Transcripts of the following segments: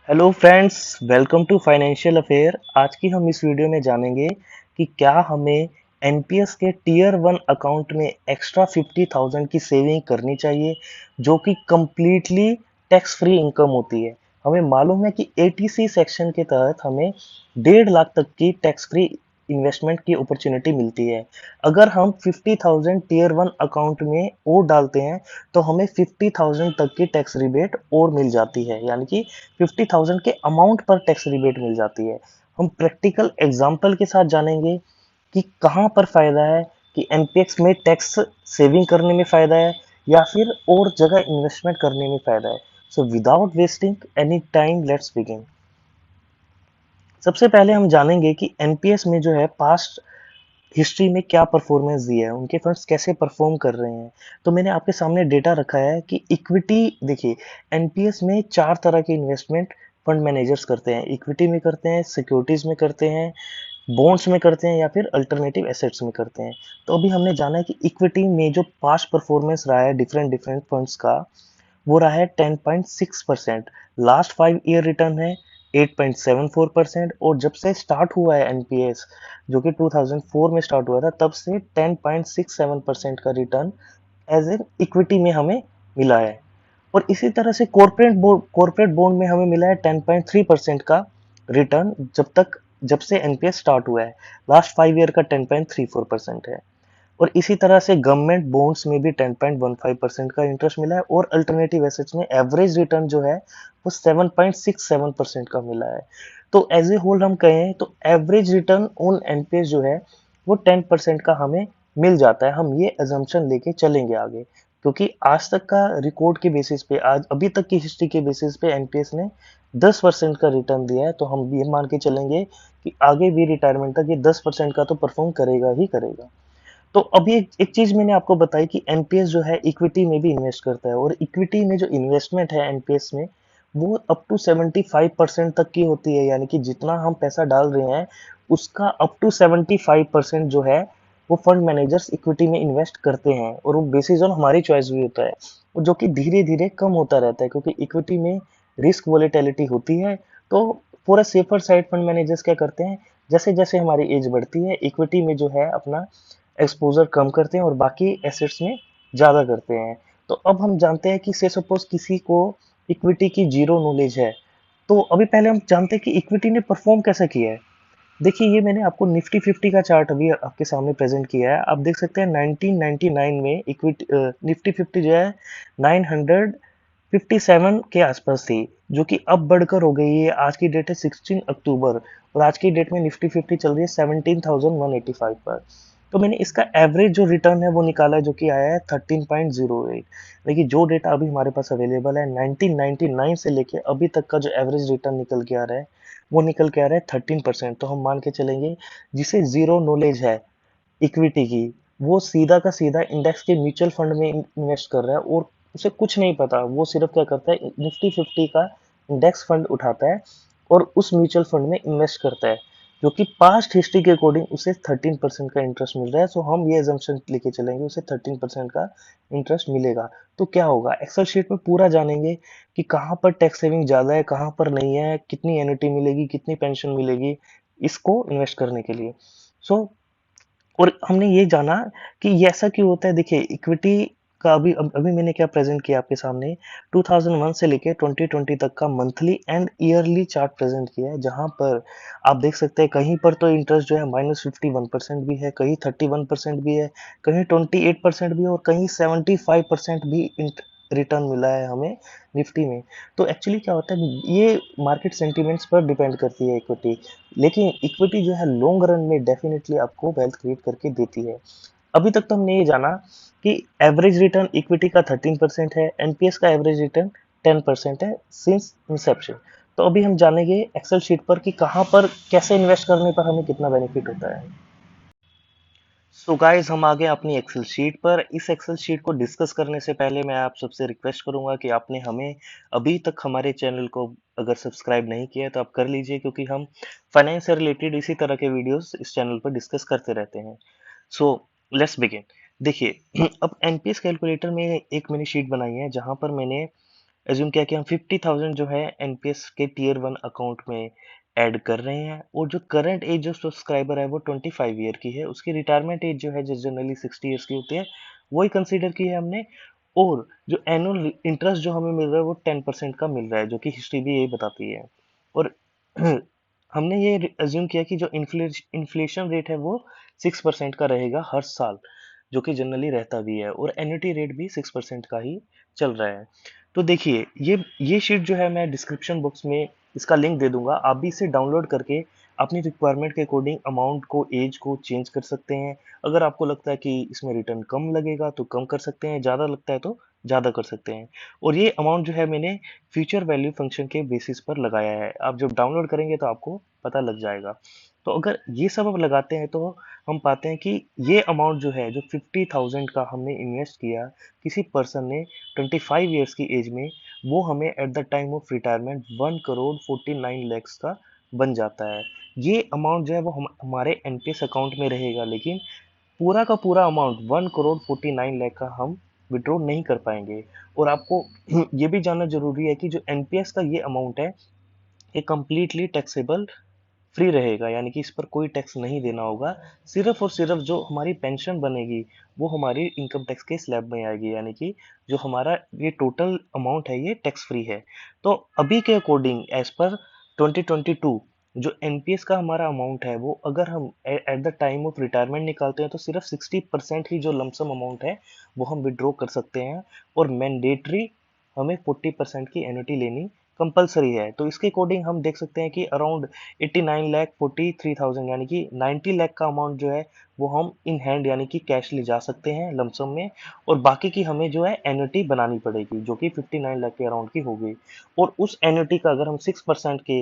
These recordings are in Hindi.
Hello friends, welcome to financial affair. आज की हम इस वीडियो में जानेंगे कि क्या हमें एनपीएस के टीयर वन अकाउंट में एक्स्ट्रा 50,000 की सेविंग करनी चाहिए, जो कि कंप्लीटली टैक्स फ्री इनकम होती है। हमें मालूम है कि एटीसी सेक्शन के तहत हमें 1.5 लाख तक की टैक्स फ्री इन्वेस्टमेंट की अपॉर्चुनिटी मिलती है। अगर हम 50,000 टीयर वन अकाउंट में और डालते हैं तो हमें 50,000 तक की टैक्स रिबेट और मिल जाती है, यानी कि 50,000 के अमाउंट पर टैक्स रिबेट मिल जाती है। हम प्रैक्टिकल एग्जांपल के साथ जानेंगे कि कहाँ पर फायदा है, कि एनपीएक्स में टैक्स सेविंग करने में फायदा है या फिर और जगह इन्वेस्टमेंट करने में फायदा है। So without wasting any time, let's begin. सबसे पहले हम जानेंगे कि एनपीएस में जो है पास्ट हिस्ट्री में क्या परफॉर्मेंस दिया है, उनके फंड्स कैसे परफॉर्म कर रहे हैं। तो मैंने आपके सामने डेटा रखा है कि इक्विटी देखिए, एनपीएस में चार तरह के इन्वेस्टमेंट फंड मैनेजर्स करते हैं। इक्विटी में करते हैं, सिक्योरिटीज में करते हैं, बॉन्ड्स में करते हैं या फिर अल्टरनेटिव एसेट्स में करते हैं। तो अभी हमने जाना है कि इक्विटी में जो पास्ट परफॉर्मेंस रहा है डिफरेंट डिफरेंट फंड्स का, वो रहा है 10.6%। लास्ट 5 ईयर रिटर्न है 8.74%। और जब से स्टार्ट हुआ है एनपीएस, जो कि 2004 में स्टार्ट हुआ था, तब से 10.67% का रिटर्न एज एन इक्विटी में हमें मिला है। और इसी तरह से कॉर्पोरेट बॉन्ड में हमें मिला है 10.3% का रिटर्न, जब से एनपीएस स्टार्ट हुआ है। लास्ट 5 ईयर का 10.34% है। और इसी तरह से गवर्नमेंट बॉन्ड्स में भी 10.15% का इंटरेस्ट मिला है। और अल्टरनेटिव एसेट्स में एवरेज रिटर्न जो है वो 7.67% का मिला है। तो एज ए होल हम कहें तो एवरेज रिटर्न ऑन एनपीएस जो है वो 10% का हमें मिल जाता है। हम ये एजम्पशन लेके चलेंगे आगे, क्योंकि आज तक का रिकॉर्ड के बेसिस पे, आज अभी तक की हिस्ट्री के बेसिस पे एनपीएस ने 10% का रिटर्न दिया है। तो हम ये मान के चलेंगे कि आगे भी रिटायरमेंट तक ये 10% का तो परफॉर्म करेगा ही करेगा। तो अभी एक चीज मैंने आपको बताई कि एनपीएस जो है इक्विटी में भी इन्वेस्ट करता है। और इक्विटी में जो इन्वेस्टमेंट है एनपीएस में, वो अप टू 75% तक की होती है। यानी कि जितना हम पैसा डाल रहे हैं उसका अप टू 75% जो है वो फंड मैनेजर्स इक्विटी में इन्वेस्ट करते हैं। और वो बेसिस ऑन हमारी चॉइस भी होता है, और जो कि धीरे धीरे कम होता रहता है, क्योंकि इक्विटी में रिस्क वोलेटिलिटी होती है। तो पूरा सेफर साइड फंड मैनेजर्स क्या करते हैं, जैसे जैसे हमारी एज बढ़ती है इक्विटी में जो है अपना एक्सपोजर कम करते हैं और बाकी एसेट्स में ज़्यादा करते हैं। तो अब हम जानते हैं कि से सपोज किसी को इक्विटी की जीरो नॉलेज है, तो अभी पहले हम जानते हैं कि इक्विटी ने परफॉर्म कैसे किया है। देखिए, ये मैंने आपको निफ्टी 50 का चार्ट अभी आपके सामने प्रेजेंट किया है। आप देख सकते हैं 1999 में इक्विटी निफ्टी 50 जो है 957 के आसपास थी, जो कि अब बढ़कर हो गई है। आज की डेट है 16 अक्टूबर, और आज की डेट में निफ्टी 50 चल रही है 17,185 पर। तो मैंने इसका एवरेज जो रिटर्न है वो निकाला है, जो कि आया है 13.08। देखिए, जो डेटा अभी हमारे पास अवेलेबल है 1999 से लेके अभी तक का जो एवरेज रिटर्न निकल के आ रहा है वो निकल के आ रहा है 13%। तो हम मान के चलेंगे जिसे जीरो नॉलेज है इक्विटी की, वो सीधा का सीधा इंडेक्स के म्यूचुअल फंड में इन्वेस्ट कर रहा है और उसे कुछ नहीं पता। वो सिर्फ क्या करता है, निफ्टी 50 का इंडेक्स फंड उठाता है और उस म्यूचुअल फंड में इन्वेस्ट करता है, जो कि पास्ट हिस्ट्री के अकॉर्डिंग उसे 13% का इंटरेस्ट मिल रहा है। सो हम ये एजम्पशन लेके चलेंगे उसे 13% का इंटरेस्ट मिलेगा। तो क्या होगा, एक्सेल शीट में पूरा जानेंगे कि कहाँ पर टैक्स सेविंग ज्यादा है, कहाँ पर नहीं है, कितनी एन्युटी मिलेगी, कितनी पेंशन मिलेगी इसको इन्वेस्ट करने के लिए। सो और हमने ये जाना कि ये ऐसा क्यों होता है। देखिए, इक्विटी का अभी मैंने क्या प्रेजेंट किया आपके सामने, 2001 से लेके 2020 तक का monthly and yearly chart present किया है, जहां पर आप देख सकते हैं कहीं पर तो इंटरेस्ट जो है -51% भी है, कहीं 31% भी है, कहीं 28% भी है, और कहीं 75% भी रिटर्न मिला है हमें निफ्टी में। तो एक्चुअली क्या होता है, ये मार्केट सेंटिमेंट्स पर डिपेंड करती है इक्विटी। लेकिन इक्विटी जो है लॉन्ग रन में डेफिनेटली आपको वेल्थ क्रिएट करके देती है। अभी तक तो हमने ये जाना कि एवरेज रिटर्न इक्विटी का 13% है, एनपीएस का एवरेज रिटर्न 10% है सिंस इंसेप्शन। तो अभी हम जानेंगे एक्सेल शीट पर कि कहाँ पर कैसे इन्वेस्ट करने पर हमें कितना बेनिफिट होता है। सो गाइस, हम आ गए अपनी एक्सेल शीट पर। इस एक्सेल शीट को डिस्कस करने से पहले मैं आप सबसे रिक्वेस्ट करूंगा कि आपने हमें अभी तक हमारे चैनल को अगर सब्सक्राइब नहीं किया है तो आप कर लीजिए, क्योंकि हम फाइनेंस से रिलेटेड इसी तरह के वीडियोस इस चैनल पर डिस्कस करते रहते हैं। So let's begin. देखिए, अब एनपीएस कैलकुलेटर में एक मैंने शीट बनाई है जहां पर मैंने एज्यूम किया कि हम 50,000 जो है एनपीएस के टीयर 1 अकाउंट में ऐड कर रहे हैं, और जो करंट एज जो सब्सक्राइबर है वो 25 ईयर की है, उसकी रिटायरमेंट एज जो है जो जनरली 60 ईयर्स की होती है वही कंसीडर की है हमने। और जो एनुअल इंटरेस्ट जो हमें मिल रहा है वो 10% का मिल रहा है, जो कि हिस्ट्री भी यही बताती है। और हमने ये अज्यूम किया कि जो इन्फ्लेशन रेट है वो 6% का रहेगा हर साल, जो कि जनरली रहता भी है, और एन्युटी रेट भी 6% का ही चल रहा है। तो देखिए, ये शीट जो है मैं डिस्क्रिप्शन बॉक्स में इसका लिंक दे दूंगा, आप भी इसे डाउनलोड करके अपनी रिक्वायरमेंट के अकॉर्डिंग अमाउंट को, एज को चेंज कर सकते हैं। अगर आपको लगता है कि इसमें रिटर्न कम लगेगा तो कम कर सकते हैं, ज़्यादा लगता है तो ज़्यादा कर सकते हैं। और ये अमाउंट जो है मैंने फ्यूचर वैल्यू फंक्शन के बेसिस पर लगाया है, आप जब डाउनलोड करेंगे तो आपको पता लग जाएगा। तो अगर ये सब अब लगाते हैं तो हम पाते हैं कि ये अमाउंट जो है, जो 50,000 का हमने इन्वेस्ट किया किसी पर्सन ने 25 ईयर्स की एज में, वो हमें at the time of retirement 1,49,00,000 का बन जाता है। ये अमाउंट जो है वो हमारे एनपीएस अकाउंट में रहेगा, लेकिन पूरा का पूरा अमाउंट 1,49,00,000 का हम विड्रॉ नहीं कर पाएंगे। और आपको ये भी जानना जरूरी है कि जो एनपीएस का ये अमाउंट है, ये कम्प्लीटली टैक्सेबल फ्री रहेगा, यानी कि इस पर कोई टैक्स नहीं देना होगा। सिर्फ और सिर्फ जो हमारी पेंशन बनेगी वो हमारी इनकम टैक्स के स्लैब में आएगी, यानी कि जो हमारा ये टोटल अमाउंट है ये टैक्स फ्री है। तो अभी के अकॉर्डिंग एज पर 2022 जो एनपीएस का हमारा अमाउंट है वो अगर हम at the time of retirement निकालते हैं तो सिर्फ 60% ही जो लमसम अमाउंट है वो हम विड्रॉ कर सकते हैं, और मैंडेटरी हमें 40% की एन्युटी लेनी कंपलसरी है। तो इसके अकॉर्डिंग हम देख सकते हैं कि अराउंड 89,43,000 यानी कि 90 लाख का अमाउंट जो है वो हम इन हैंड यानी कि कैश ले जा सकते हैं लमसम में, और बाकी की हमें जो है एन्युटी बनानी पड़ेगी, जो कि 59 लाख के अराउंड की होगी। और उस एन्युटी का अगर हम 6% के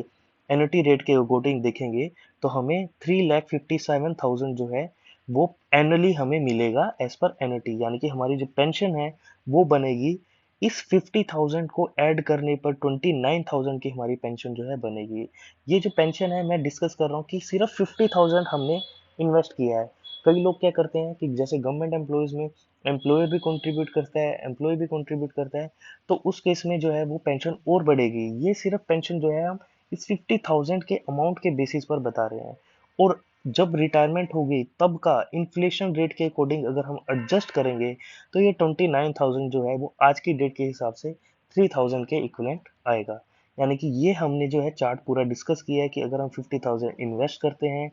एन्युटी रेट के अकॉर्डिंग देखेंगे तो हमें 3,57,000 जो है वो एनुअली हमें मिलेगा एज पर एन्युटी, यानी कि हमारी जो पेंशन है वो बनेगी। इस 50,000 को ऐड करने पर 29,000 की हमारी पेंशन जो है बनेगी। ये जो पेंशन है मैं डिस्कस कर रहा हूँ कि सिर्फ 50,000 हमने इन्वेस्ट किया है। कई लोग क्या करते हैं कि जैसे गवर्नमेंट एम्प्लॉयज में एम्प्लॉयर भी कंट्रीब्यूट करता है, एम्प्लॉय भी कंट्रीब्यूट करता है, तो उस केस में जो है वो पेंशन और बढ़ेगी। ये सिर्फ पेंशन जो है हम इस 50,000 के अमाउंट के बेसिस पर बता रहे हैं। और जब रिटायरमेंट होगी तब का इन्फ्लेशन रेट के अकॉर्डिंग अगर हम एडजस्ट करेंगे तो ये 29,000 जो है वो आज की डेट के हिसाब से 3,000 के इक्विवेलेंट आएगा। यानी कि ये हमने जो है चार्ट पूरा डिस्कस किया है कि अगर हम 50,000 इन्वेस्ट करते हैं,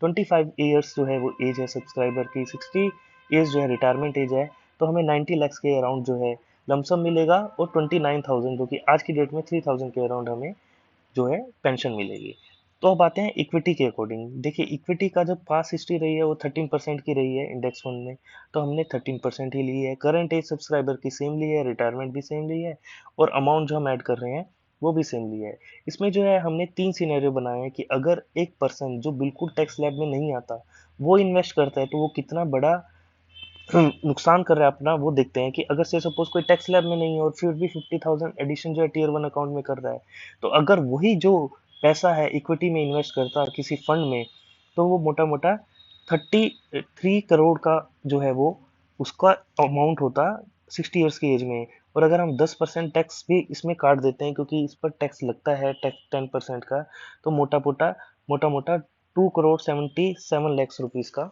25 ईयर्स जो है वो एज है सब्सक्राइबर की, 60 ईयर्स जो है रिटायरमेंट एज है, तो हमें 90 लाख के अराउंड जो है लमसम मिलेगा, और 29,000 जो कि आज की डेट में 3,000 के अराउंड हमें जो है पेंशन मिलेगी। तो अब आते हैं इक्विटी के अकॉर्डिंग। देखिए, इक्विटी का जो पास हिस्ट्री रही है वो 13% की रही है इंडेक्स फंड में, तो हमने 13% ही ली है। करंट एज सब्सक्राइबर की सेम ली है, रिटायरमेंट भी सेम ली है, और अमाउंट जो हम ऐड कर रहे हैं वो भी सेम ली है। इसमें जो है हमने 3 सिनेरियो बनाए हैं कि अगर एक पर्सन जो बिल्कुल टैक्स स्लैब में नहीं आता वो इन्वेस्ट करता है तो वो कितना बड़ा नुकसान कर रहा है अपना, वो देखते हैं कि अगर से सपोज कोई टैक्स स्लैब में नहीं है और फिर भी 50,000 एडिशन जो है टीयर 1 अकाउंट में कर रहा है, तो अगर वही जो पैसा है इक्विटी में इन्वेस्ट करता किसी फंड में, तो वो मोटा मोटा 33 करोड़ का जो है वो उसका अमाउंट होता 60 ईयर्स की एज में। और अगर हम 10% टैक्स भी इसमें काट देते हैं, क्योंकि इस पर टैक्स लगता है टैक्स 10% का, तो मोटा मोटा 2,77 लाख रुपीज का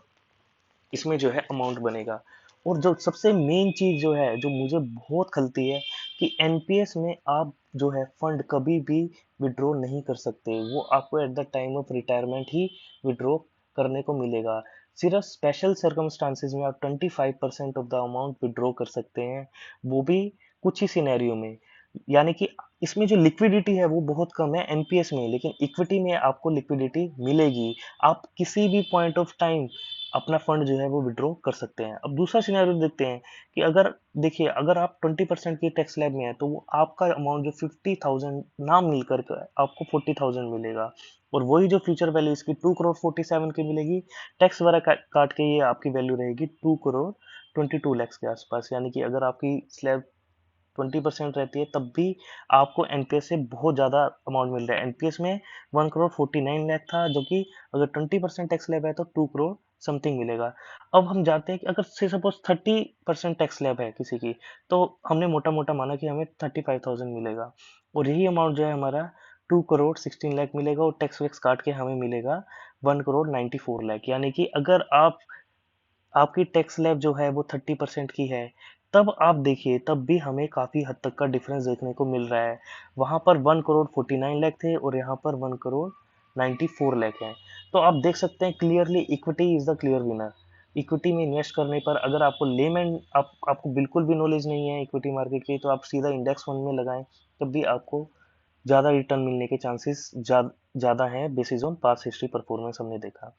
इसमें जो है अमाउंट बनेगा। और जो सबसे मेन चीज जो है जो मुझे बहुत खलती है कि एनपीएस में आप जो है फंड कभी भी विड्रॉ नहीं कर सकते, वो आपको at the time of retirement he withdraw करने को मिलेगा। सिर्फ स्पेशल सर्कमस्टांसिस में आप 25% ऑफ द अमाउंट विड्रॉ कर सकते हैं, वो भी कुछ ही सिनेरियो में। यानी कि इसमें जो लिक्विडिटी है वो बहुत कम है एनपीएस में, लेकिन इक्विटी में आपको लिक्विडिटी मिलेगी। आप किसी भी पॉइंट ऑफ टाइम अपना फंड जो है वो विड्रॉ कर सकते हैं। अब दूसरा सिनेरियो देखते हैं कि अगर देखिए अगर आप 20% की टैक्स स्लैब में है तो वो आपका अमाउंट जो 50,000 ना मिल कर आपको 40,000 मिलेगा, और वही जो फ्यूचर वैल्यू इसकी 2,47 की मिलेगी, टैक्स वगैरह काट के ये आपकी वैल्यू रहेगी 2,22 लाख के आसपास। यानी कि अगर आपकी स्लैब 20% रहती है तब भी आपको एनपीएस से बहुत ज़्यादा अमाउंट मिल रहा है। एनपीएस में 1,49,00,000 था, जो कि अगर 20% टैक्स स्लैब है तो 2,47 समथिंग मिलेगा। अब हम जाते हैं कि अगर से सपोज 30% टैक्स स्लैब है किसी की, तो हमने मोटा मोटा माना कि हमें 35,000 मिलेगा, और यही अमाउंट जो है हमारा 2 करोड़ 16 लाख मिलेगा, और टैक्स वैक्स काट के हमें मिलेगा 1 करोड़ 94 लाख। यानी कि अगर आपकी टैक्स स्लैब जो है वो 30% की है, तब आप देखिए तब भी हमें काफी हद तक का डिफरेंस देखने को मिल रहा है। वहां पर 1 करोड़ 49 लाख थे और यहाँ पर 1 करोड़ 94 लाख है। तो आप देख सकते हैं clearly equity is the clear winner. Equity में इन्वेस्ट करने पर अगर आपको लेमैन आपको बिल्कुल भी नॉलेज नहीं है इक्विटी मार्केट की, तो आप सीधा इंडेक्स फंड में लगाएं, तब भी आपको ज्यादा रिटर्न मिलने के चांसेस ज्यादा हैं basis on past history performance हमने देखा।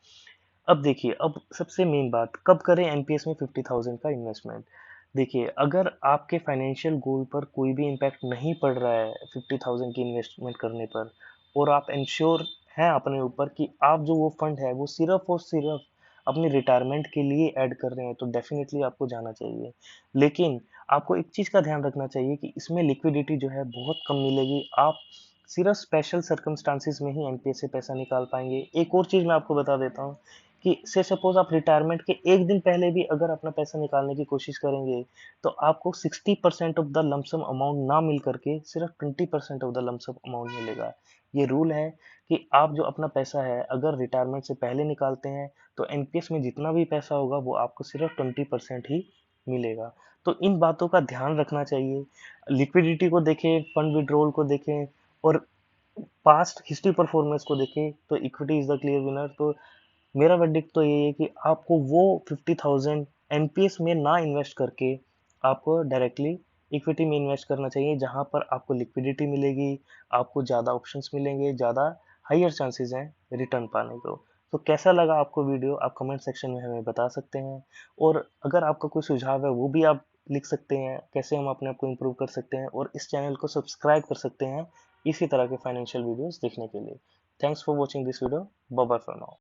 अब देखिए, अब सबसे मेन बात, कब करें एनपीएस में 50,000 का इन्वेस्टमेंट। देखिए, अगर आपके फाइनेंशियल गोल पर कोई भी इम्पैक्ट नहीं पड़ रहा है 50,000 की इन्वेस्टमेंट करने पर, और आप इंश्योर हैं अपने ऊपर कि आप जो वो फंड है वो सिर्फ और सिर्फ अपने रिटायरमेंट के लिए ऐड कर रहे हैं, तो डेफिनेटली आपको जाना चाहिए। लेकिन आपको एक चीज का ध्यान रखना चाहिए कि इसमें लिक्विडिटी जो है बहुत कम मिलेगी। आप सिर्फ स्पेशल सर्कमस्टांसिस में ही एनपीएस से पैसा निकाल पाएंगे। एक और चीज मैं आपको बता देता हूँ कि से सपोज आप रिटायरमेंट के एक दिन पहले भी अगर अपना पैसा निकालने की कोशिश करेंगे, तो आपको 60% ऑफ द लमसम अमाउंट ना मिल करके सिर्फ 20% ऑफ द लमसम अमाउंट मिलेगा। ये रूल है कि आप जो अपना पैसा है अगर रिटायरमेंट से पहले निकालते हैं, तो एनपीएस में जितना भी पैसा होगा वो आपको सिर्फ 20% ही मिलेगा। तो इन बातों का ध्यान रखना चाहिए। लिक्विडिटी को देखें, फंड विड्रॉल को देखें, और पास्ट हिस्ट्री परफॉर्मेंस को देखें, तो equity is the clear winner. तो मेरा वर्डिक्ट तो यही है कि आपको वो 50,000 एनपीएस में ना इन्वेस्ट करके आपको डायरेक्टली इक्विटी में इन्वेस्ट करना चाहिए, जहां पर आपको लिक्विडिटी मिलेगी, आपको ज़्यादा ऑप्शंस मिलेंगे, ज़्यादा हायर चांसेस हैं रिटर्न पाने को। तो कैसा लगा आपको वीडियो, आप कमेंट सेक्शन में हमें बता सकते हैं। और अगर आपका कोई सुझाव है वो भी आप लिख सकते हैं, कैसे हम अपने आप को इम्प्रूव कर सकते हैं, और इस चैनल को सब्सक्राइब कर सकते हैं इसी तरह के फाइनेंशियल वीडियोस देखने के लिए। Thanks for watching this video. Bye bye for now.